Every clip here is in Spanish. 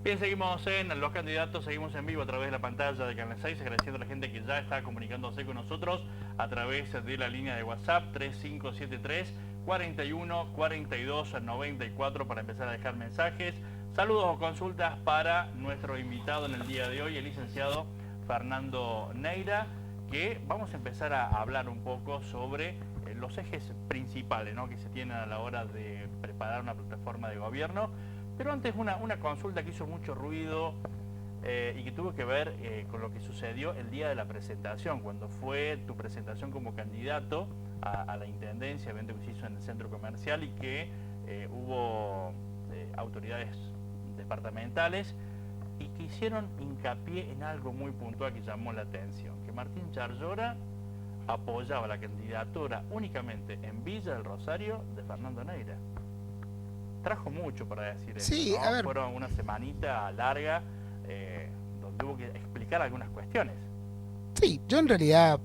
Bien, seguimos en Los Candidatos, seguimos en vivo a través de la pantalla de Canal 6, agradeciendo a la gente que ya está comunicándose con nosotros a través de la línea de WhatsApp 3573 41 42 94 para empezar a dejar mensajes. Saludos o consultas para nuestro invitado en el día de hoy, el licenciado Fernando Neira, que vamos a empezar a hablar un poco sobre los ejes principales, ¿no?, que se tienen a la hora de preparar una plataforma de gobierno. Pero antes una consulta que hizo mucho ruido y que tuvo que ver con lo que sucedió el día de la presentación, cuando fue tu presentación como candidato a la intendencia, evento que se hizo en el centro comercial y que hubo autoridades departamentales y que hicieron hincapié en algo muy puntual que llamó la atención, que Martín Yarlora apoyaba la candidatura únicamente en Villa del Rosario de Fernando Neira. Trajo mucho para decir eso, Sí, ¿no? a ver. Fueron una semanita larga donde hubo que explicar algunas cuestiones. Sí, yo en realidad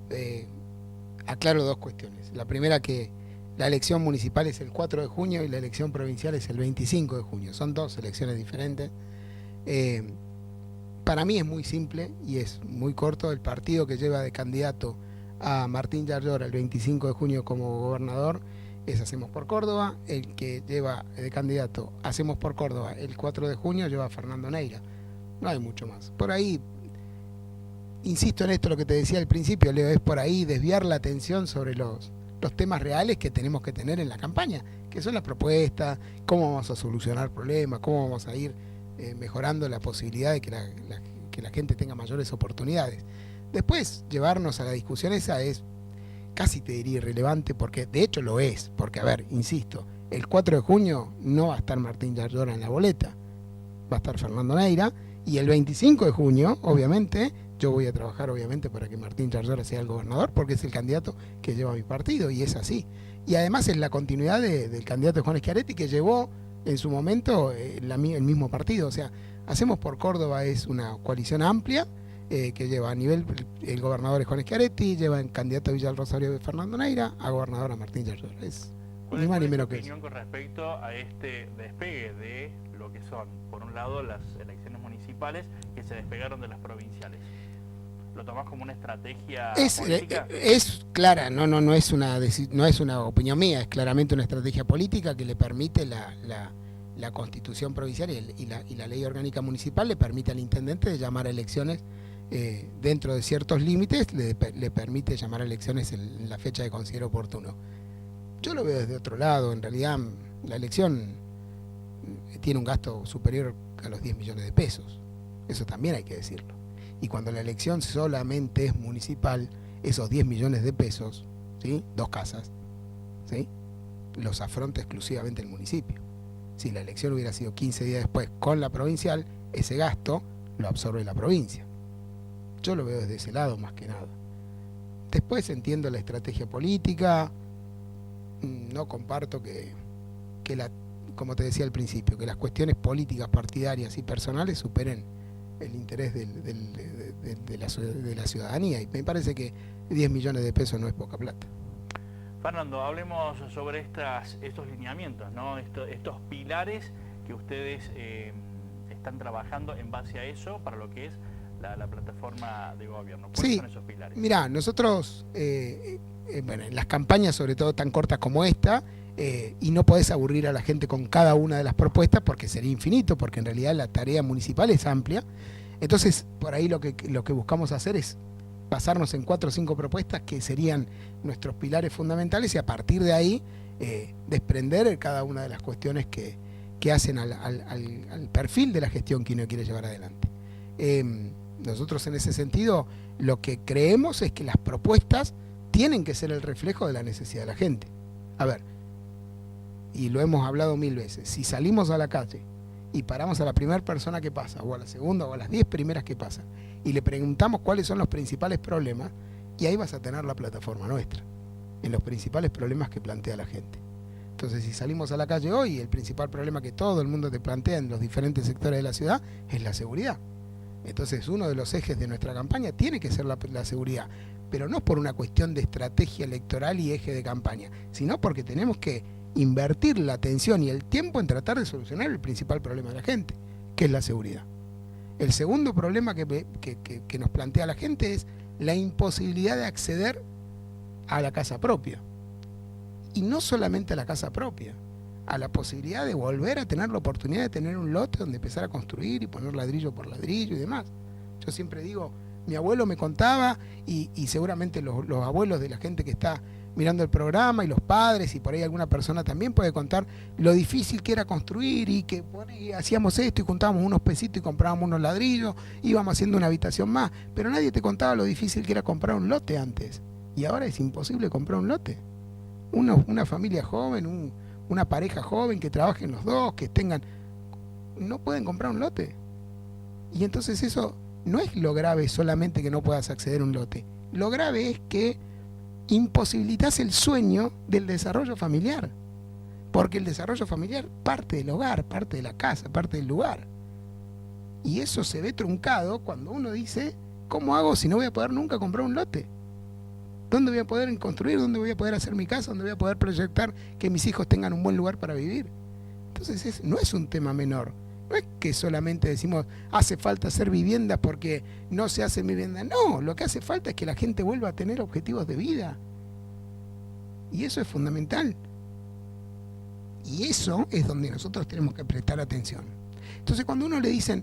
aclaro dos cuestiones. La primera, que la elección municipal es el 4 de junio y la elección provincial es el 25 de junio. Son dos elecciones diferentes. Para mí es muy simple y es muy corto. El partido que lleva de candidato a Martín Yarlora el 25 de junio como gobernador es Hacemos por Córdoba. El que lleva de candidato Hacemos por Córdoba el 4 de junio lleva a Fernando Neira. No hay mucho más. Por ahí, insisto en esto, lo que te decía al principio, Leo, es por ahí desviar la atención sobre los temas reales que tenemos que tener en la campaña, que son las propuestas, cómo vamos a solucionar problemas, cómo vamos a ir mejorando la posibilidad de que la gente tenga mayores oportunidades. Después, llevarnos a la discusión esa es casi, te diría, irrelevante, porque de hecho lo es, porque, a ver, insisto, el 4 de junio no va a estar Martín Yarlora en la boleta, va a estar Fernando Neira, y el 25 de junio, obviamente, yo voy a trabajar, obviamente, para que Martín Yarlora sea el gobernador, porque es el candidato que lleva mi partido, y es así. Y además es la continuidad del candidato Juan Schiaretti, que llevó en su momento el mismo partido. O sea, Hacemos por Córdoba es una coalición amplia, que lleva a nivel, el gobernador es Juan Schiaretti, lleva en candidato a Villa del Rosario de Fernando Neira, a gobernador a Martín Yarlora. Es ni más ni menos que eso. ¿Cuál es tu opinión con respecto a este despegue de lo que son, por un lado, las elecciones municipales que se despegaron de las provinciales? ¿Lo tomás como una estrategia política? Es clara, no es una opinión mía, es claramente una estrategia política que le permite la Constitución provincial y la Ley Orgánica Municipal le permite al intendente de llamar a elecciones dentro de ciertos límites, le permite llamar a elecciones en la fecha que considere oportuno. Yo lo veo desde otro lado. En realidad la elección tiene un gasto superior a los 10 millones de pesos, eso también hay que decirlo. Y cuando la elección solamente es municipal, esos 10 millones de pesos, ¿sí?, dos casas, ¿sí?, los afronta exclusivamente el municipio. Si la elección hubiera sido 15 días después con la provincial, ese gasto lo absorbe la provincia. Yo lo veo desde ese lado más que nada. Después entiendo la estrategia política, no comparto como te decía al principio, que las cuestiones políticas, partidarias y personales superen el interés de la ciudadanía, y me parece que 10 millones de pesos no es poca plata. Fernando, hablemos sobre estos lineamientos, ¿no? Estos pilares que ustedes están trabajando en base a eso para lo que es la plataforma de gobierno. ¿Cuáles son esos pilares? Mirá, nosotros, bueno, en las campañas, sobre todo tan cortas como esta, y no podés aburrir a la gente con cada una de las propuestas porque sería infinito, porque en realidad la tarea municipal es amplia. Entonces, por ahí lo que buscamos hacer es basarnos en 4 o 5 propuestas que serían nuestros pilares fundamentales, y a partir de ahí desprender cada una de las cuestiones que hacen al perfil de la gestión que uno quiere llevar adelante. Nosotros, en ese sentido, lo que creemos es que las propuestas tienen que ser el reflejo de la necesidad de la gente. A ver, y lo hemos hablado 1000 veces, si salimos a la calle y paramos a la primera persona que pasa, o a la segunda, o a las 10 primeras que pasan, y le preguntamos cuáles son los principales problemas, y ahí vas a tener la plataforma nuestra, en los principales problemas que plantea la gente. Entonces, si salimos a la calle hoy, el principal problema que todo el mundo te plantea en los diferentes sectores de la ciudad es la seguridad. Entonces, uno de los ejes de nuestra campaña tiene que ser la seguridad, pero no por una cuestión de estrategia electoral y eje de campaña, sino porque tenemos que invertir la atención y el tiempo en tratar de solucionar el principal problema de la gente, que es la seguridad. El segundo problema que nos plantea la gente es la imposibilidad de acceder a la casa propia. Y no solamente a la casa propia, a la posibilidad de volver a tener la oportunidad de tener un lote donde empezar a construir y poner ladrillo por ladrillo y demás. Yo siempre digo, mi abuelo me contaba, y seguramente los abuelos de la gente que está mirando el programa y los padres, y por ahí alguna persona también puede contar lo difícil que era construir, y que hacíamos esto y juntábamos unos pesitos y comprábamos unos ladrillos, íbamos haciendo una habitación más, pero nadie te contaba lo difícil que era comprar un lote antes, y ahora es imposible comprar un lote. Una familia joven, una pareja joven que trabajen los dos, que tengan, no pueden comprar un lote. Y entonces eso no es lo grave solamente que no puedas acceder a un lote. Lo grave es que imposibilitas el sueño del desarrollo familiar. Porque el desarrollo familiar parte del hogar, parte de la casa, parte del lugar. Y eso se ve truncado cuando uno dice, ¿cómo hago si no voy a poder nunca comprar un lote? ¿Dónde voy a poder construir? ¿Dónde voy a poder hacer mi casa? ¿Dónde voy a poder proyectar que mis hijos tengan un buen lugar para vivir? Entonces no es un tema menor. No es que solamente decimos, hace falta hacer vivienda porque no se hace vivienda. No, lo que hace falta es que la gente vuelva a tener objetivos de vida. Y eso es fundamental. Y eso es donde nosotros tenemos que prestar atención. Entonces cuando uno le dicen,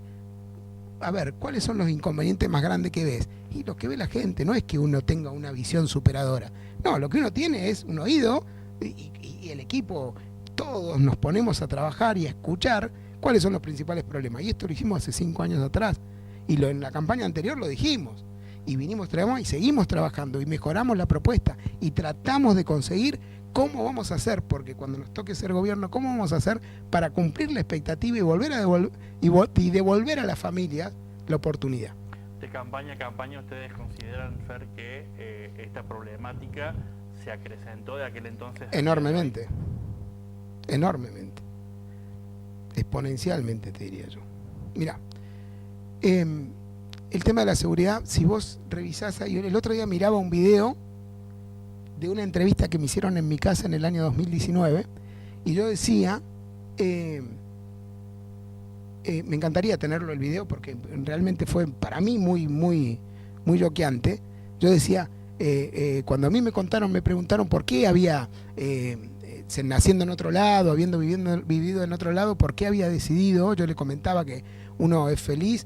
a ver, ¿cuáles son los inconvenientes más grandes que ves? Y lo que ve la gente, no es que uno tenga una visión superadora. No, lo que uno tiene es un oído y el equipo, todos nos ponemos a trabajar y a escuchar cuáles son los principales problemas. Y esto lo hicimos hace 5 años atrás. Y en la campaña anterior lo dijimos. Y traemos y seguimos trabajando y mejoramos la propuesta. Y tratamos de conseguir cómo vamos a hacer, porque cuando nos toque ser gobierno, cómo vamos a hacer para cumplir la expectativa y volver a devolver a las familias la oportunidad. De campaña a campaña, ¿ustedes consideran, Fer, que esta problemática se acrecentó de aquel entonces? Enormemente. Enormemente. Exponencialmente, te diría yo. Mirá, el tema de la seguridad, si vos revisás ahí, el otro día miraba un video de una entrevista que me hicieron en mi casa en el año 2019, y yo decía, me encantaría tenerlo el video porque realmente fue para mí muy choqueante. Yo decía, cuando a mí me preguntaron por qué había, naciendo en otro lado, habiendo vivido en otro lado, por qué había decidido, yo le comentaba que uno es feliz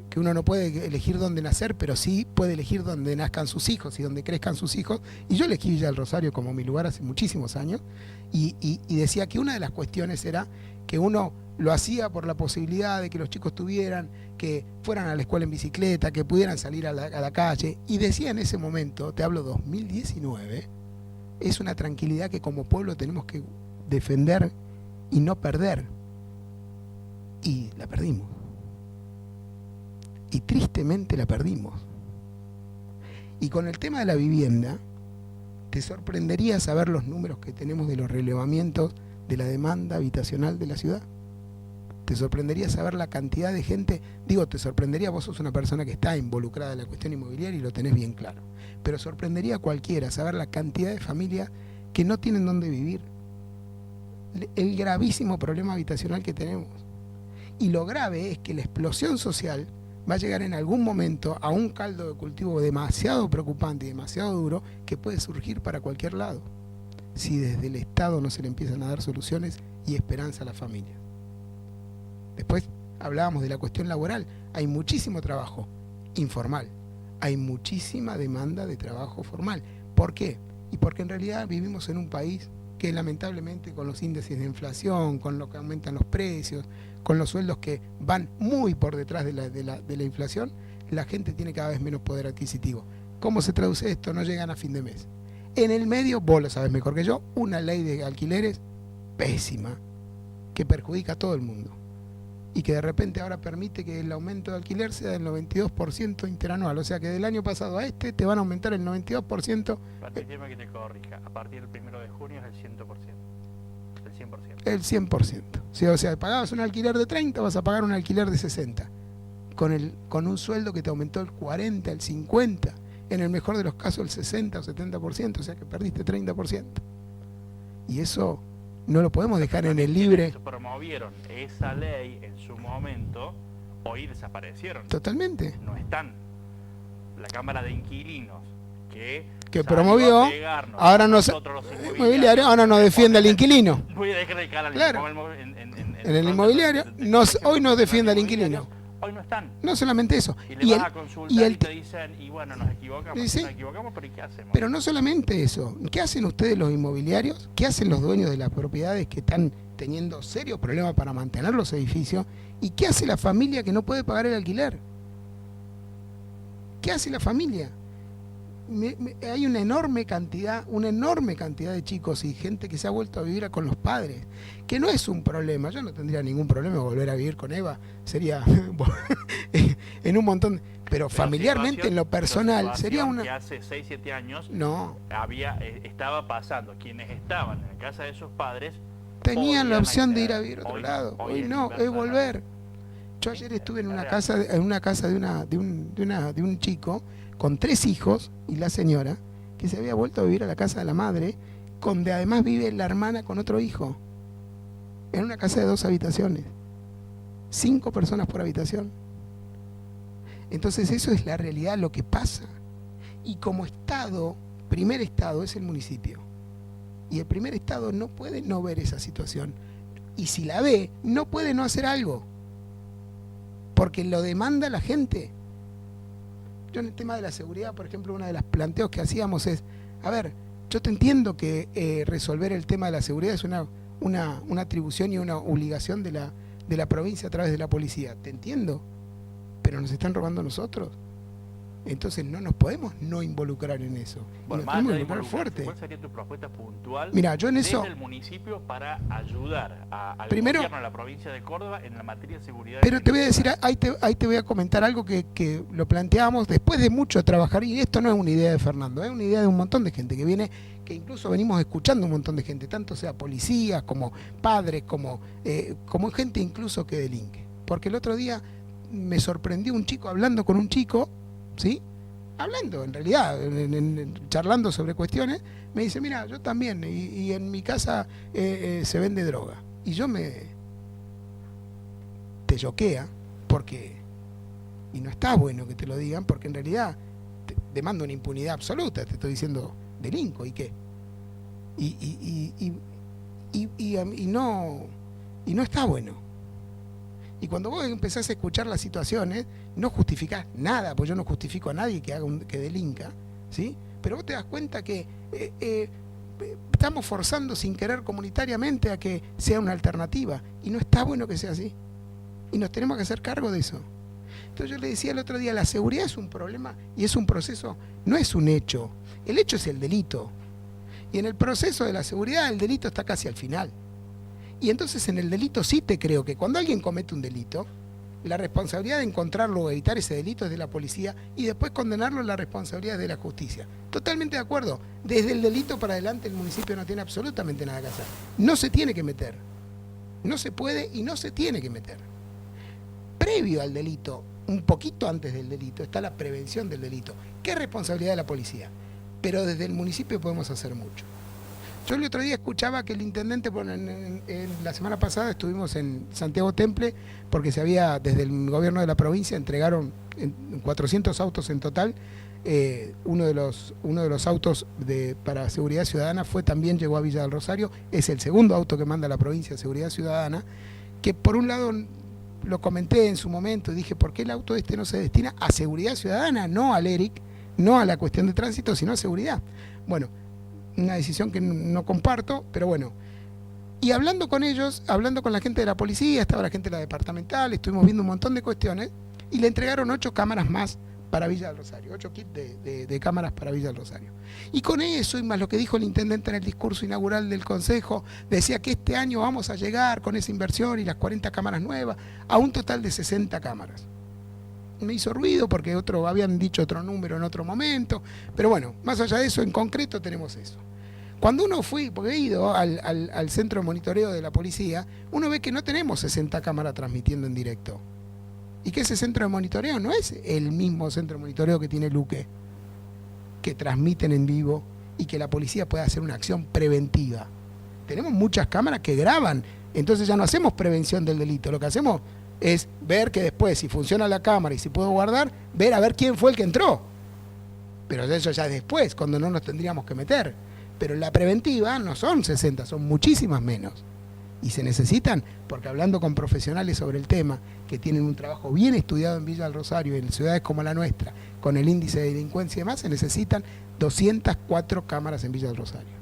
que uno no puede elegir dónde nacer, pero sí puede elegir dónde nazcan sus hijos y dónde crezcan sus hijos. Y yo elegí Villa del Rosario como mi lugar hace muchísimos años, y decía que una de las cuestiones era que uno lo hacía por la posibilidad de que los chicos que fueran a la escuela en bicicleta, que pudieran salir a la calle. Y decía en ese momento, te hablo 2019, es una tranquilidad que como pueblo tenemos que defender y no perder. Y la perdimos. Y tristemente la perdimos. Y con el tema de la vivienda, te sorprendería saber los números que tenemos de los relevamientos de la demanda habitacional de la ciudad. Te sorprendería saber la cantidad de gente, te sorprendería, vos sos una persona que está involucrada en la cuestión inmobiliaria y lo tenés bien claro, pero sorprendería a cualquiera saber la cantidad de familias que no tienen dónde vivir, el gravísimo problema habitacional que tenemos. Y lo grave es que la explosión social va a llegar en algún momento a un caldo de cultivo demasiado preocupante y demasiado duro que puede surgir para cualquier lado, si desde el Estado no se le empiezan a dar soluciones y esperanza a la familia. Después hablábamos de la cuestión laboral. Hay muchísimo trabajo informal, hay muchísima demanda de trabajo formal. ¿Por qué? Y porque en realidad vivimos en un país que lamentablemente con los índices de inflación, con lo que aumentan los precios, con los sueldos que van muy por detrás de la inflación, la gente tiene cada vez menos poder adquisitivo. ¿Cómo se traduce esto? No llegan a fin de mes. En el medio, vos lo sabés mejor que yo, una ley de alquileres pésima, que perjudica a todo el mundo. Y que de repente ahora permite que el aumento de alquiler sea del 92% interanual. O sea que del año pasado a te van a aumentar el 92%. Permíteme que te corrija. A partir del 1 de junio es el 100%. El 100%. O sea, pagabas un alquiler de 30, vas a pagar un alquiler de 60. Con un sueldo que te aumentó el 40, el 50. En el mejor de los casos el 60 o 70%. O sea que perdiste 30%. Y eso no lo podemos dejar en el libre. Promovieron esa ley en su momento hoy desaparecieron. Totalmente. No están. La Cámara de Inquilinos que promovió, ahora nos defiende al inquilino. Voy a dejar de cara claro. En el inmobiliario hoy nos defiende al inquilino. Hoy no están. No solamente eso. Y le vas a consultar y te dicen, y bueno, nos equivocamos, ¿sí? Nos equivocamos, pero ¿y qué hacemos? Pero no solamente eso. ¿Qué hacen ustedes los inmobiliarios? ¿Qué hacen los dueños de las propiedades que están teniendo serios problemas para mantener los edificios? ¿Y qué hace la familia que no puede pagar el alquiler? ¿Qué hace la familia? Hay una enorme cantidad de chicos y gente que se ha vuelto a vivir con los padres, que no es un problema. Yo no tendría ningún problema de volver a vivir con Eva, sería en un montón, pero familiarmente, en lo personal, sería una... que hace 6, 7 años no estaba pasando, quienes estaban en la casa de sus padres tenían la opción de ir a vivir a otro lado. Hoy no, es volver. Yo ayer estuve en una casa de un chico con 3 hijos y la señora, que se había vuelto a vivir a la casa de la madre, donde además vive la hermana con otro hijo, en una casa de 2 habitaciones, 5 personas por habitación. Entonces eso es la realidad, lo que pasa. Y como Estado, primer Estado es el municipio. Y el primer Estado no puede no ver esa situación. Y si la ve, no puede no hacer algo. Porque lo demanda la gente. Yo en el tema de la seguridad, por ejemplo, uno de los planteos que hacíamos es, a ver, yo te entiendo que resolver el tema de la seguridad es una atribución y una obligación de la provincia a través de la policía. Te entiendo, pero nos están robando a nosotros. Entonces no nos podemos no involucrar en eso. Bueno, nos tenemos que involucrar fuerte. ¿Cuál sería tu propuesta puntual yo en eso, desde el municipio para ayudar al primero, gobierno de la provincia de Córdoba en la materia de seguridad? Pero te voy a decir, ahí te voy a comentar algo que lo planteamos después de mucho trabajar, y esto no es una idea de Fernando, es una idea de un montón de gente que viene, que incluso venimos escuchando un montón de gente, tanto sea policías, como padres, como gente incluso que delinque. Porque el otro día me sorprendió un chico hablando con un chico, ¿sí? Hablando, en realidad, charlando sobre cuestiones, me dice, mira, yo también, y en mi casa se vende droga. Y yo te choquea, porque, y no está bueno que te lo digan, porque en realidad te demanda una impunidad absoluta, te estoy diciendo, delinco, ¿y qué? Y no está bueno. Y cuando vos empezás a escuchar las situaciones, no justificás nada, porque yo no justifico a nadie que delinca, ¿sí? Pero vos te das cuenta que estamos forzando sin querer comunitariamente a que sea una alternativa, y no está bueno que sea así. Y nos tenemos que hacer cargo de eso. Entonces yo le decía el otro día, la seguridad es un problema y es un proceso, no es un hecho. El hecho es el delito. Y en el proceso de la seguridad el delito está casi al final. Y entonces en el delito sí te creo que cuando alguien comete un delito, la responsabilidad de encontrarlo o evitar ese delito es de la policía, y después condenarlo, la responsabilidad es de la justicia. Totalmente de acuerdo. Desde el delito para adelante el municipio no tiene absolutamente nada que hacer. No se tiene que meter. No se puede y no se tiene que meter. Previo al delito, un poquito antes del delito, está la prevención del delito, que es responsabilidad de la policía. Pero desde el municipio podemos hacer mucho. Yo el otro día escuchaba que el intendente, la semana pasada estuvimos en Santiago Temple, porque desde el gobierno de la provincia entregaron 400 autos en total. Uno de los autos para seguridad ciudadana llegó a Villa del Rosario, es el segundo auto que manda la provincia de seguridad ciudadana, que por un lado lo comenté en su momento y dije, ¿por qué el auto no se destina a seguridad ciudadana, no al ERIC, no a la cuestión de tránsito, sino a seguridad? Bueno, una decisión que no comparto, pero bueno. Y hablando con ellos, hablando con la gente de la policía, estaba la gente de la departamental, estuvimos viendo un montón de cuestiones, y le entregaron 8 cámaras más para Villa del Rosario, 8 kits de cámaras para Villa del Rosario. Y con eso, y más lo que dijo el intendente en el discurso inaugural del Consejo, decía que este año vamos a llegar con esa inversión y las 40 cámaras nuevas a un total de 60 cámaras. Me hizo ruido porque habían dicho otro número en otro momento, pero bueno, más allá de eso, en concreto tenemos eso. Cuando uno porque he ido al centro de monitoreo de la policía, uno ve que no tenemos 60 cámaras transmitiendo en directo. Y que ese centro de monitoreo no es el mismo centro de monitoreo que tiene Luque, que transmiten en vivo y que la policía puede hacer una acción preventiva. Tenemos muchas cámaras que graban, entonces ya no hacemos prevención del delito, lo que hacemos Es ver que después, si funciona la cámara y si puedo guardar, ver a ver quién fue el que entró. Pero eso ya es después, cuando no nos tendríamos que meter. Pero la preventiva no son 60, son muchísimas menos. Y se necesitan, porque hablando con profesionales sobre el tema, que tienen un trabajo bien estudiado en Villa del Rosario y en ciudades como la nuestra, con el índice de delincuencia y demás, se necesitan 204 cámaras en Villa del Rosario.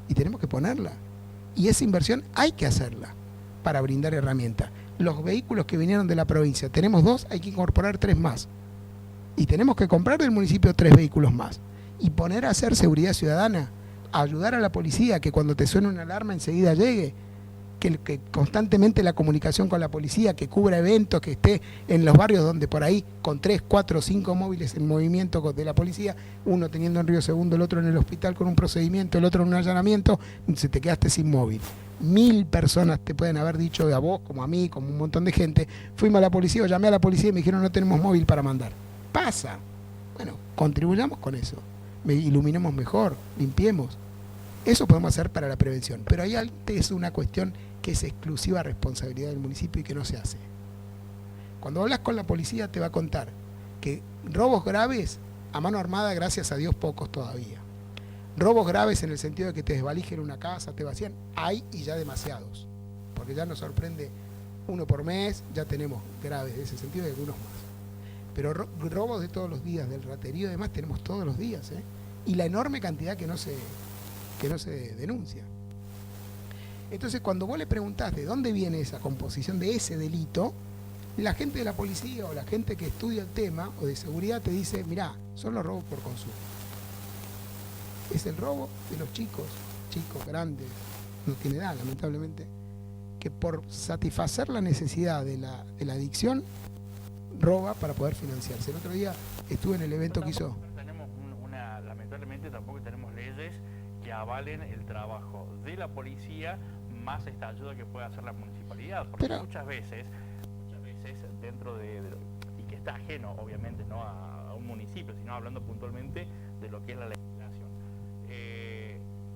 Y tenemos que ponerla. Y esa inversión hay que hacerla para brindar herramientas. Los vehículos que vinieron de la provincia, tenemos 2, hay que incorporar 3 más. Y tenemos que comprar del municipio 3 vehículos más. Y poner a hacer seguridad ciudadana, a ayudar a la policía, que cuando te suene una alarma enseguida llegue, que constantemente la comunicación con la policía, que cubra eventos, que esté en los barrios donde por ahí con 3, 4, 5 móviles en movimiento de la policía, uno teniendo en Río Segundo, el otro en el hospital con un procedimiento, el otro en un allanamiento, se te quedaste sin móvil. 1000 personas te pueden haber dicho, a vos como a mí, como un montón de gente, fuimos a la policía o llamé a la policía y me dijeron no tenemos móvil para mandar. Pasa. Bueno, contribuyamos con eso, iluminemos mejor, limpiemos. Eso podemos hacer para la prevención, pero ahí es una cuestión que es exclusiva responsabilidad del municipio y que no se hace. Cuando hablas con la policía te va a contar que robos graves a mano armada, gracias a Dios, pocos todavía. Robos graves en el sentido de que te desvalijen una casa, te vacían, hay y ya demasiados, porque ya nos sorprende uno por mes, ya tenemos graves de ese sentido y algunos más. Pero robos de todos los días, del raterío y demás, tenemos todos los días, ¿eh? Y la enorme cantidad que no se denuncia. Entonces, cuando vos le preguntás de dónde viene esa composición de ese delito, la gente de la policía o la gente que estudia el tema o de seguridad te dice, mirá, son los robos por consumo. Es el robo de los chicos, grandes, no tiene edad, lamentablemente, que por satisfacer la necesidad de la adicción, roba para poder financiarse. El otro día estuve en el evento que hizo... Lamentablemente tampoco tenemos leyes que avalen el trabajo de la policía más esta ayuda que puede hacer la municipalidad, porque muchas veces dentro y que está ajeno obviamente no a un municipio, sino hablando puntualmente de lo que es la legislación,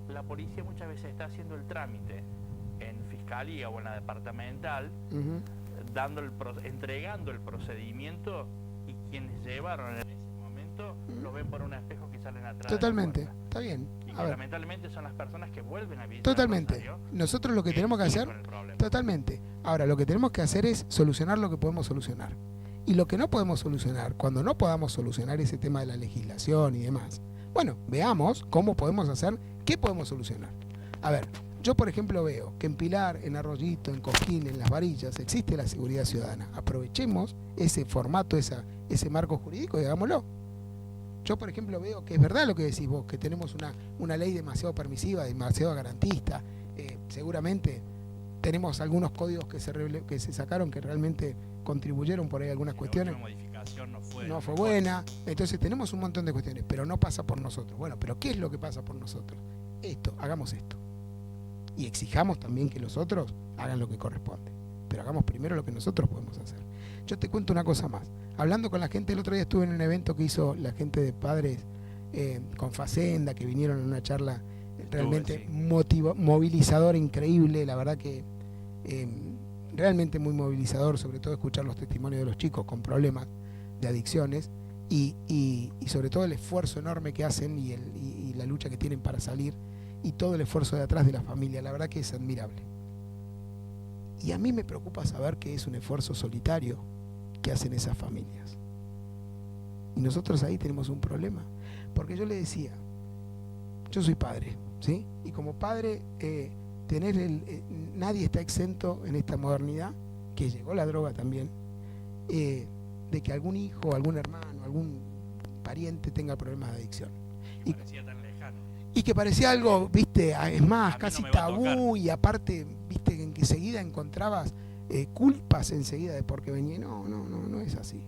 la policía muchas veces está haciendo el trámite en fiscalía o en la departamental, entregando el procedimiento, y quienes llevaron en ese momento lo ven por un espejo que salen atrás. Totalmente, está bien. Y que lamentablemente son las personas que vuelven a vivir. Totalmente. Nosotros lo que tenemos que hacer, totalmente. Ahora, lo que tenemos que hacer es solucionar lo que podemos solucionar. Y lo que no podemos solucionar, cuando no podamos solucionar ese tema de la legislación y demás, bueno, veamos cómo podemos hacer, qué podemos solucionar. A ver, yo por ejemplo veo que en Pilar, en Arroyito, en Cosquín, en Las Varillas, existe la seguridad ciudadana. Aprovechemos ese formato, ese marco jurídico y hagámoslo. Yo, por ejemplo, veo que es verdad lo que decís vos, que tenemos una ley demasiado permisiva, demasiado garantista. Seguramente tenemos algunos códigos que se sacaron que realmente contribuyeron por ahí algunas cuestiones. La modificación no fue buena. Entonces tenemos un montón de cuestiones, pero no pasa por nosotros. Bueno, pero ¿qué es lo que pasa por nosotros? Esto, hagamos esto. Y exijamos también que los otros hagan lo que corresponde. Pero hagamos primero lo que nosotros podemos hacer. Yo te cuento una cosa más. Hablando con la gente, el otro día estuve en un evento que hizo la gente de Padres con Facenda, que vinieron en una charla realmente movilizadora, increíble, la verdad que realmente muy movilizador, sobre todo escuchar los testimonios de los chicos con problemas de adicciones y sobre todo el esfuerzo enorme que hacen y la lucha que tienen para salir y todo el esfuerzo de atrás de la familia, la verdad que es admirable. Y a mí me preocupa saber que es un esfuerzo solitario que hacen esas familias. Y nosotros ahí tenemos un problema. Porque yo le decía, yo soy padre, ¿sí? Y como padre, nadie está exento en esta modernidad, que llegó la droga también, de que algún hijo, algún hermano, algún pariente tenga problemas de adicción. Y que parecía algo, viste, es más, casi tabú, y aparte, viste, en que enseguida encontrabas culpas enseguida de por qué venía. No es así.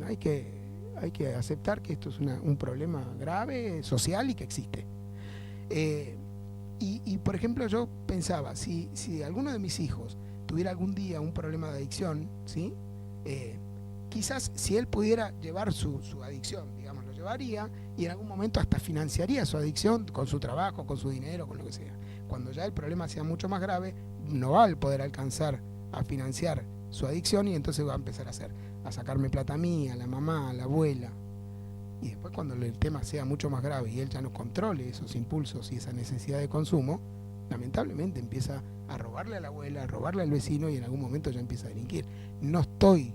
Hay que aceptar que esto es un problema grave, social y que existe. Y por ejemplo, yo pensaba, si alguno de mis hijos tuviera algún día un problema de adicción, ¿sí? Quizás si él pudiera llevar su adicción, digamos, lo llevaría y en algún momento hasta financiaría su adicción con su trabajo, con su dinero, con lo que sea. Cuando ya el problema sea mucho más grave, no va a poder alcanzar a financiar su adicción y entonces va a empezar a sacarme plata a mí, a la mamá, a la abuela. Y después cuando el tema sea mucho más grave y él ya no controle esos impulsos y esa necesidad de consumo, lamentablemente empieza a robarle a la abuela, a robarle al vecino y en algún momento ya empieza a delinquir. No estoy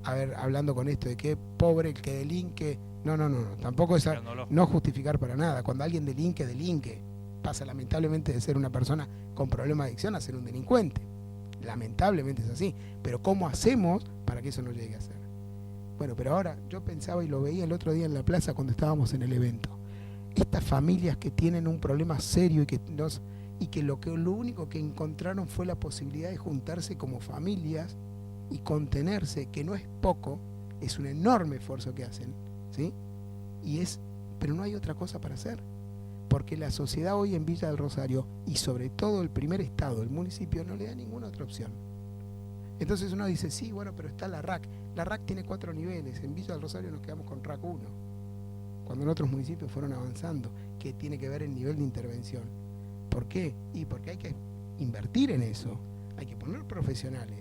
hablando con esto de que pobre el que delinque. No, tampoco es no justificar para nada. Cuando alguien delinque, pasa lamentablemente de ser una persona con problemas de adicción a ser un delincuente. Lamentablemente es así. Pero ¿cómo hacemos para que eso no llegue a ser? Bueno, pero ahora yo pensaba y lo veía el otro día en la plaza cuando estábamos en el evento. Estas familias que tienen un problema serio y que lo único que encontraron fue la posibilidad de juntarse como familias y contenerse, que no es poco, es un enorme esfuerzo que hacen, ¿sí? Pero no hay otra cosa para hacer, porque la sociedad hoy en Villa del Rosario, y sobre todo el primer estado, el municipio, no le da ninguna otra opción. Entonces uno dice, sí, bueno, pero está la RAC. La RAC tiene 4 niveles, en Villa del Rosario nos quedamos con RAC 1, cuando en otros municipios fueron avanzando, que tiene que ver el nivel de intervención. ¿Por qué? Y porque hay que invertir en eso, hay que poner profesionales,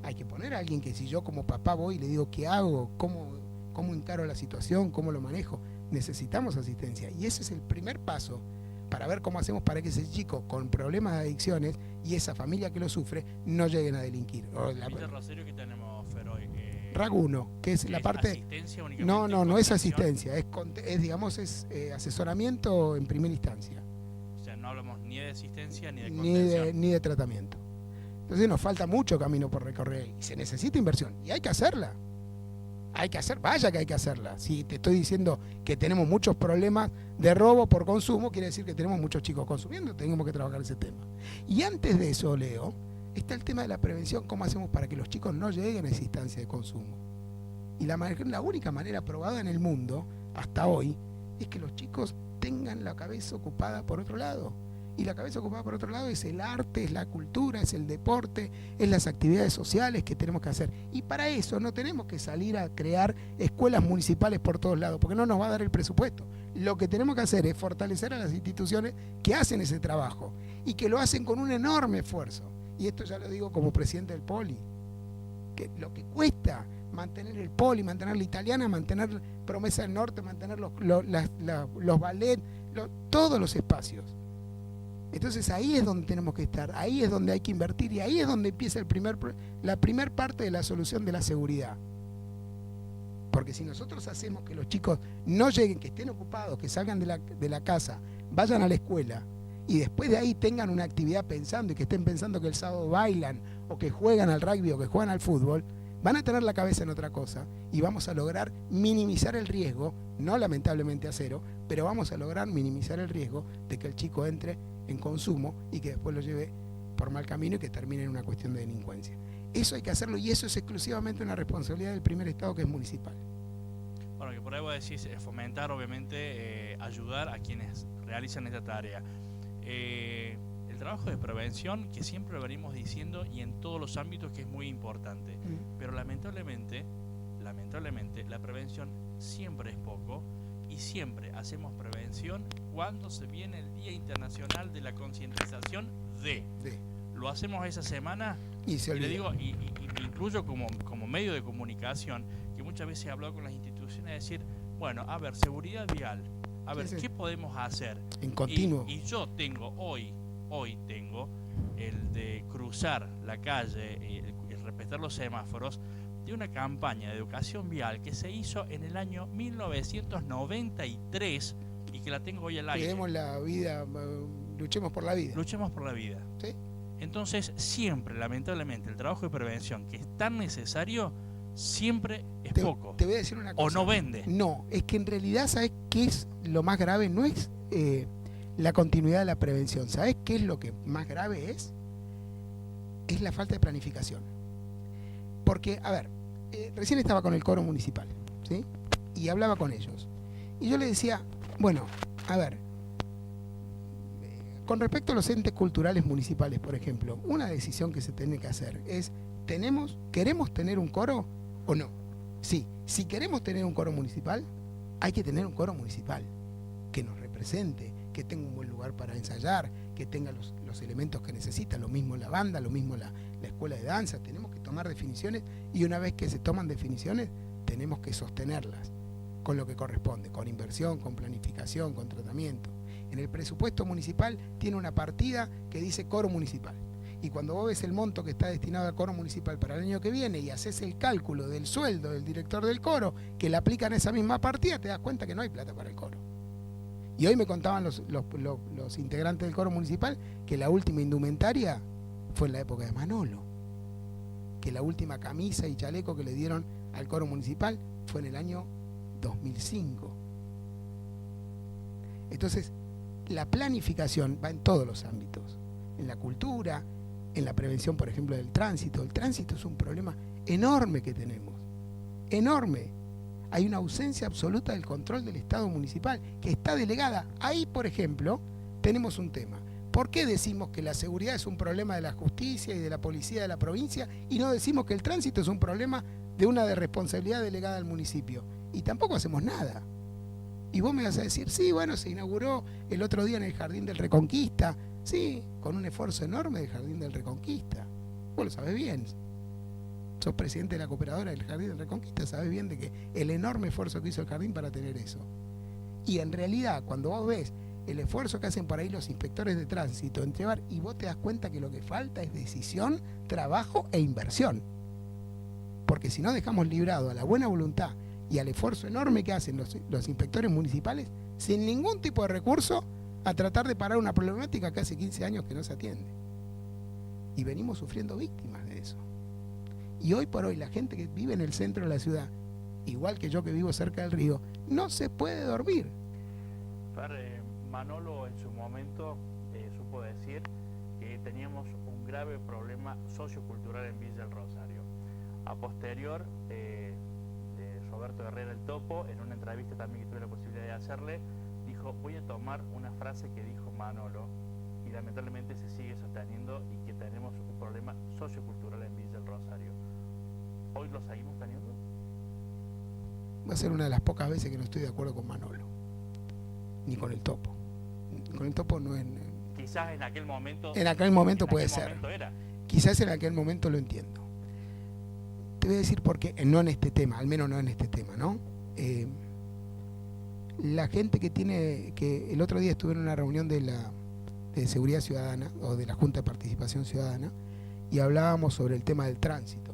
hay que poner a alguien que si yo como papá voy y le digo qué hago, cómo encaro la situación, cómo lo manejo, necesitamos asistencia. Y ese es el primer paso para ver cómo hacemos para que ese chico con problemas de adicciones y esa familia que lo sufre no lleguen a delinquir. ¿Villa Rosario que tenemos, Feroy? RAC 1, que es la parte... ¿Asistencia únicamente? No es asistencia, es asesoramiento en primera instancia. O sea, no hablamos ni de asistencia ni de contención. Ni de tratamiento. Entonces nos falta mucho camino por recorrer y se necesita inversión y hay que hacerla. Vaya que hay que hacerla. Si te estoy diciendo que tenemos muchos problemas de robo por consumo, quiere decir que tenemos muchos chicos consumiendo, tenemos que trabajar ese tema. Y antes de eso, Leo, está el tema de la prevención, cómo hacemos para que los chicos no lleguen a esa instancia de consumo. Y la única manera probada en el mundo, hasta hoy, es que los chicos tengan la cabeza ocupada por otro lado. Y la cabeza ocupada por otro lado es el arte, es la cultura, es el deporte, es las actividades sociales que tenemos que hacer. Y para eso no tenemos que salir a crear escuelas municipales por todos lados, porque no nos va a dar el presupuesto. Lo que tenemos que hacer es fortalecer a las instituciones que hacen ese trabajo y que lo hacen con un enorme esfuerzo. Y esto ya lo digo como presidente del Poli, que lo que cuesta mantener el Poli, mantener la Italiana, mantener Promesa del Norte, mantener los ballets, todos los espacios. Entonces ahí es donde tenemos que estar, ahí es donde hay que invertir y ahí es donde empieza la primer parte de la solución de la seguridad. Porque si nosotros hacemos que los chicos no lleguen, que estén ocupados, que salgan de la casa, vayan a la escuela y después de ahí tengan una actividad pensando y que estén pensando que el sábado bailan o que juegan al rugby o que juegan al fútbol, van a tener la cabeza en otra cosa y vamos a lograr minimizar el riesgo, no lamentablemente a cero, pero vamos a lograr minimizar el riesgo de que el chico entre en consumo y que después lo lleve por mal camino y que termine en una cuestión de delincuencia. Eso hay que hacerlo y eso es exclusivamente una responsabilidad del primer estado, que es municipal. Bueno, que por ahí vos decís fomentar, obviamente, ayudar a quienes realizan esta tarea. El trabajo de prevención, que siempre lo venimos diciendo y en todos los ámbitos, que es muy importante, pero lamentablemente la prevención siempre es poco y siempre hacemos prevención cuando se viene el Día Internacional de la Concientización Lo hacemos esa semana y le digo, y me incluyo como medio de comunicación, que muchas veces he hablado con las instituciones de decir, bueno, a ver, seguridad vial, a ver, ¿qué podemos hacer? En continuo. Y yo tengo, hoy tengo el de cruzar la calle, el respetar los semáforos, de una campaña de educación vial que se hizo en el año 1993 y que la tengo hoy al aire. Cuidemos la vida, luchemos por la vida. Luchemos por la vida. ¿Sí? Entonces, siempre, lamentablemente, el trabajo de prevención, que es tan necesario, siempre es poco. Te voy a decir una cosa. O no vende. No, es que en realidad, ¿sabes qué es lo más grave? No es la continuidad de la prevención. ¿Sabes qué es lo que más grave es? Es la falta de planificación. Porque, a ver, recién estaba con el coro municipal, ¿sí? Y hablaba con ellos. Y yo le decía, bueno, a ver, con respecto a los entes culturales municipales, por ejemplo, una decisión que se tiene que hacer es, ¿queremos tener un coro o no? Sí, si queremos tener un coro municipal, hay que tener un coro municipal que nos represente, que tenga un buen lugar para ensayar, que tenga los elementos que necesita, lo mismo la banda, lo mismo la escuela de danza. Tenemos que tomar tomar definiciones, y una vez que se toman definiciones, tenemos que sostenerlas con lo que corresponde, con inversión, con planificación, con tratamiento. En el presupuesto municipal tiene una partida que dice coro municipal. Y cuando vos ves el monto que está destinado al coro municipal para el año que viene y haces el cálculo del sueldo del director del coro, que le aplican esa misma partida, te das cuenta que no hay plata para el coro. Y hoy me contaban los integrantes del coro municipal que la última indumentaria fue en la época de Manolo. Que la última camisa y chaleco que le dieron al coro municipal fue en el año 2005. Entonces, la planificación va en todos los ámbitos. En la cultura, en la prevención, por ejemplo, del tránsito. El tránsito es un problema enorme que tenemos. Enorme. Hay una ausencia absoluta del control del Estado municipal, que está delegada. Ahí, por ejemplo, tenemos un tema. ¿Por qué decimos que la seguridad es un problema de la justicia y de la policía de la provincia y no decimos que el tránsito es un problema de una responsabilidad delegada al municipio? Y tampoco hacemos nada. Y vos me vas a decir, sí, bueno, se inauguró el otro día en el Jardín del Reconquista. Sí, con un esfuerzo enorme del Jardín del Reconquista. Vos lo sabés bien. Sos presidente de la cooperadora del Jardín del Reconquista, sabés bien de que el enorme esfuerzo que hizo el Jardín para tener eso. Y en realidad, cuando vos ves el esfuerzo que hacen por ahí los inspectores de tránsito en llevar, y vos te das cuenta que lo que falta es decisión, trabajo e inversión. Porque si no dejamos librado a la buena voluntad y al esfuerzo enorme que hacen los inspectores municipales, sin ningún tipo de recurso, a tratar de parar una problemática que hace 15 años que no se atiende. Y venimos sufriendo víctimas de eso. Y hoy por hoy la gente que vive en el centro de la ciudad, igual que yo que vivo cerca del río, no se puede dormir. Manolo en su momento supo decir que teníamos un grave problema sociocultural en Villa del Rosario. A posterior, Roberto Herrera el Topo, en una entrevista también que tuve la posibilidad de hacerle, dijo, voy a tomar una frase que dijo Manolo, y lamentablemente se sigue sosteniendo, y que tenemos un problema sociocultural en Villa del Rosario. ¿Hoy lo seguimos teniendo? Va a ser una de las pocas veces que no estoy de acuerdo con Manolo, ni con el Topo. Con el Topo no es... Quizás en aquel momento... En aquel momento puede ser. Momento era. Quizás en aquel momento lo entiendo. Te voy a decir por qué, no en este tema, al menos no en este tema, ¿no? La gente que el otro día estuve en una reunión de Seguridad Ciudadana, o de la Junta de Participación Ciudadana, y hablábamos sobre el tema del tránsito.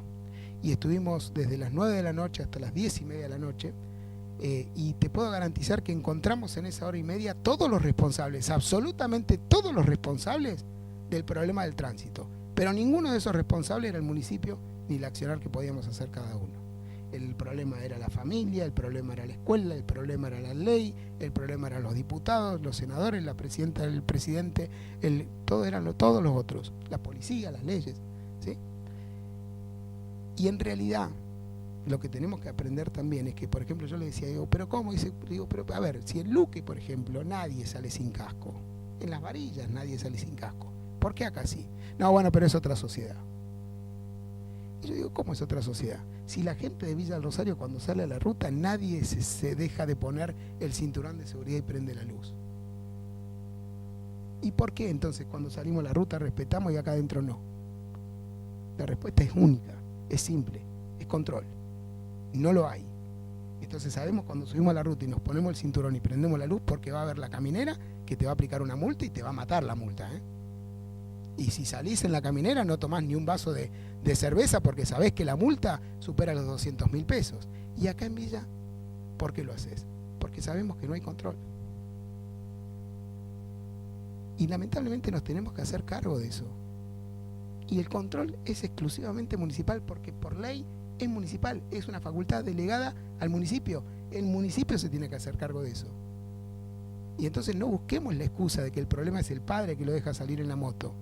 Y estuvimos desde las 9 de la noche hasta las 10:30 de la noche, y te puedo garantizar que encontramos en esa hora y media todos los responsables, absolutamente todos los responsables del problema del tránsito. Pero ninguno de esos responsables era el municipio ni el accionar que podíamos hacer cada uno. El problema era la familia, el problema era la escuela, el problema era la ley, el problema eran los diputados, los senadores, la presidenta, el presidente, todos los otros, la policía, las leyes, ¿sí? Y en realidad, lo que tenemos que aprender también es que, por ejemplo, yo le decía, ¿pero cómo? Pero a ver, si en Luque, por ejemplo, nadie sale sin casco, en Las Varillas nadie sale sin casco, ¿por qué acá sí? No, bueno, pero es otra sociedad. Y yo digo, ¿cómo es otra sociedad? Si la gente de Villa del Rosario cuando sale a la ruta, nadie se deja de poner el cinturón de seguridad y prende la luz. ¿Y por qué entonces cuando salimos a la ruta respetamos y acá adentro no? La respuesta es única, es simple, es control. No lo hay. Entonces sabemos cuando subimos a la ruta y nos ponemos el cinturón y prendemos la luz, porque va a haber la caminera que te va a aplicar una multa y te va a matar la multa, ¿eh? Y si salís en la caminera no tomás ni un vaso de cerveza porque sabés que la multa supera los 200.000 pesos. Y acá en Villa, ¿por qué lo haces? Porque sabemos que no hay control. Y lamentablemente nos tenemos que hacer cargo de eso. Y el control es exclusivamente municipal, porque por ley es municipal, es una facultad delegada al municipio. El municipio se tiene que hacer cargo de eso. Y entonces no busquemos la excusa de que el problema es el padre que lo deja salir en la moto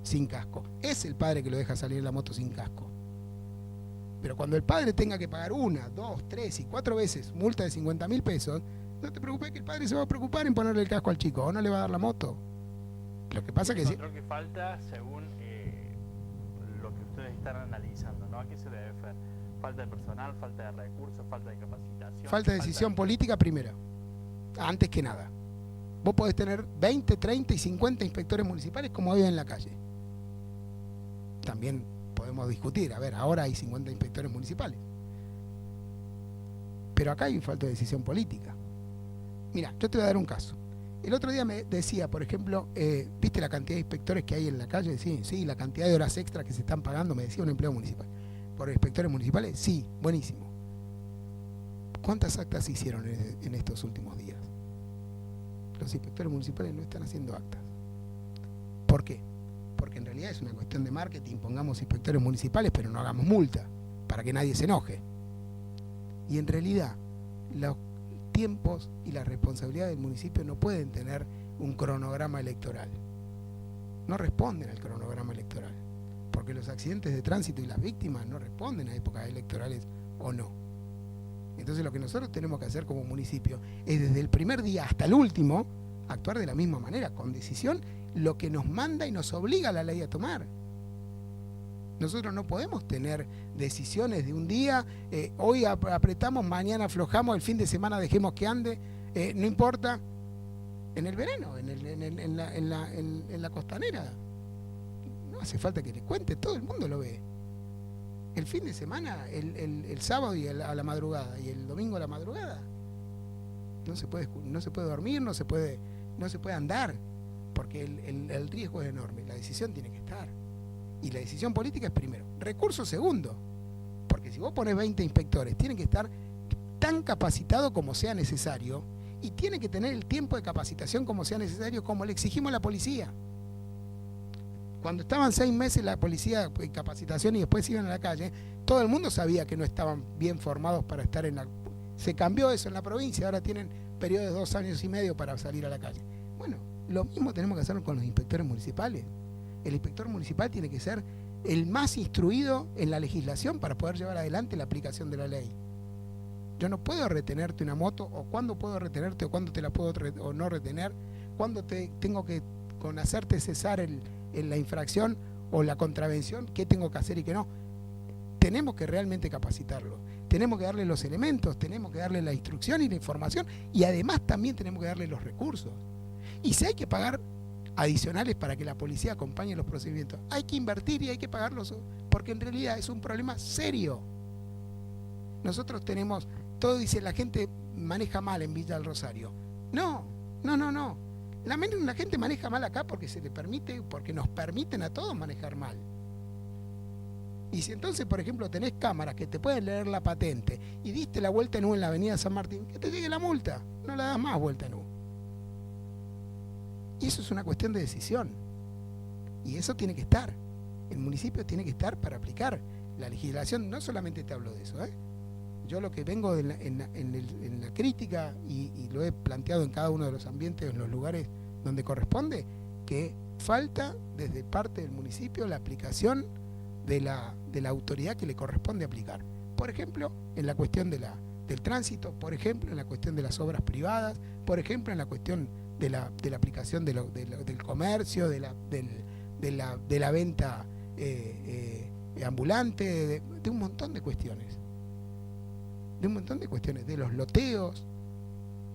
sin casco. Es el padre que lo deja salir en la moto sin casco. Pero cuando el padre tenga que pagar 1, 2, 3 y 4 veces multa de 50.000 pesos, no te preocupes que el padre se va a preocupar en ponerle el casco al chico, o no le va a dar la moto. Lo que pasa es que sí. Creo que falta, según lo que ustedes están analizando, ¿no? ¿A qué se debe? Falta de personal, falta de recursos, falta de capacitación. Falta de decisión política primero, antes que nada. Vos podés tener 20, 30 y 50 inspectores municipales como viven en la calle. También podemos discutir. A ver, ahora hay 50 inspectores municipales. Pero acá hay un falta de decisión política. Mira, yo te voy a dar un caso. El otro día me decía, por ejemplo, ¿viste la cantidad de inspectores que hay en la calle? Sí, la cantidad de horas extras que se están pagando, me decía un empleado municipal. ¿Por inspectores municipales? Sí, buenísimo. ¿Cuántas actas se hicieron en estos últimos días? Los inspectores municipales no están haciendo actas. ¿Por qué? Porque en realidad es una cuestión de marketing, pongamos inspectores municipales, pero no hagamos multa, para que nadie se enoje. Y en realidad, los tiempos y la responsabilidad del municipio no pueden tener un cronograma electoral. No responden al cronograma electoral, porque los accidentes de tránsito y las víctimas no responden a épocas electorales o no. Entonces lo que nosotros tenemos que hacer como municipio es desde el primer día hasta el último actuar de la misma manera, con decisión, lo que nos manda y nos obliga la ley a tomar. Nosotros no podemos tener decisiones de un día, hoy apretamos, mañana aflojamos, el fin de semana dejemos que ande, no importa, en el verano, en la costanera. No hace falta que les cuente, todo el mundo lo ve. El fin de semana, el sábado y a la madrugada, y el domingo a la madrugada. No se puede dormir, no se puede andar, porque el riesgo es enorme, la decisión tiene que estar. Y la decisión política es primero. Recurso segundo, porque si vos pones 20 inspectores, tienen que estar tan capacitados como sea necesario y tienen que tener el tiempo de capacitación como sea necesario, como le exigimos a la policía. Cuando estaban 6 meses la policía en capacitación y después iban a la calle, todo el mundo sabía que no estaban bien formados para estar en la... Se cambió eso en la provincia, ahora tienen periodos de 2 años y medio para salir a la calle. Bueno, lo mismo tenemos que hacer con los inspectores municipales. El inspector municipal tiene que ser el más instruido en la legislación para poder llevar adelante la aplicación de la ley. Yo no puedo retenerte una moto, o cuándo puedo retenerte, o cuándo te la puedo o no retener, cuándo tengo que, con hacerte cesar la infracción o la contravención, qué tengo que hacer y qué no. Tenemos que realmente capacitarlo, tenemos que darle los elementos, tenemos que darle la instrucción y la información, y además también tenemos que darle los recursos. Y si hay que pagar adicionales para que la policía acompañe los procedimientos, hay que invertir y hay que pagarlos, porque en realidad es un problema serio. Nosotros tenemos, todo dice la gente maneja mal en Villa del Rosario. No. La gente maneja mal acá porque se le permite, porque nos permiten a todos manejar mal. Y si entonces, por ejemplo, tenés cámaras que te pueden leer la patente y diste la vuelta en U en la avenida San Martín, que te llegue la multa, no la das más vuelta en U. Y eso es una cuestión de decisión. Y eso tiene que estar. El municipio tiene que estar para aplicar la legislación. No solamente te hablo de eso, Yo lo que vengo en la crítica, y lo he planteado en cada uno de los ambientes, en los lugares donde corresponde, que falta desde parte del municipio la aplicación de la autoridad que le corresponde aplicar. Por ejemplo, en la cuestión del tránsito, por ejemplo, en la cuestión de las obras privadas, por ejemplo, en la cuestión de la aplicación del comercio, de la venta ambulante, de un montón de cuestiones. De los loteos.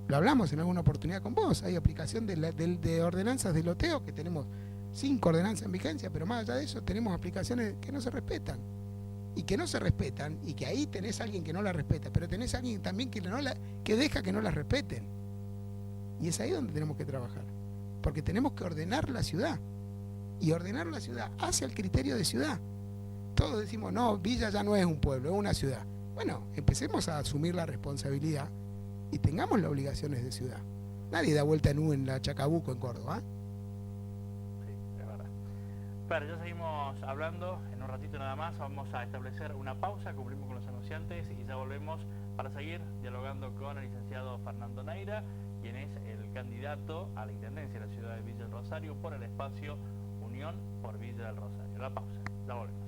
Lo hablamos en alguna oportunidad con vos, hay aplicación de ordenanzas de loteo, que tenemos 5 ordenanzas en vigencia, pero más allá de eso tenemos aplicaciones que no se respetan. Y que ahí tenés a alguien que no la respeta, pero tenés a alguien también que deja que no la respeten. Y es ahí donde tenemos que trabajar, porque tenemos que ordenar la ciudad, y ordenar la ciudad hacia el criterio de ciudad. Todos decimos, no, Villa ya no es un pueblo, es una ciudad. Bueno, empecemos a asumir la responsabilidad y tengamos las obligaciones de ciudad. Nadie da vuelta en U en la Chacabuco, en Córdoba. Sí, es verdad. Pero ya seguimos hablando, en un ratito nada más vamos a establecer una pausa, cumplimos con los anunciantes y ya volvemos para seguir dialogando con el licenciado Fernando Neira, quien es el candidato a la Intendencia de la ciudad de Villa del Rosario por el espacio Unión por Villa del Rosario. La pausa, ya volvemos.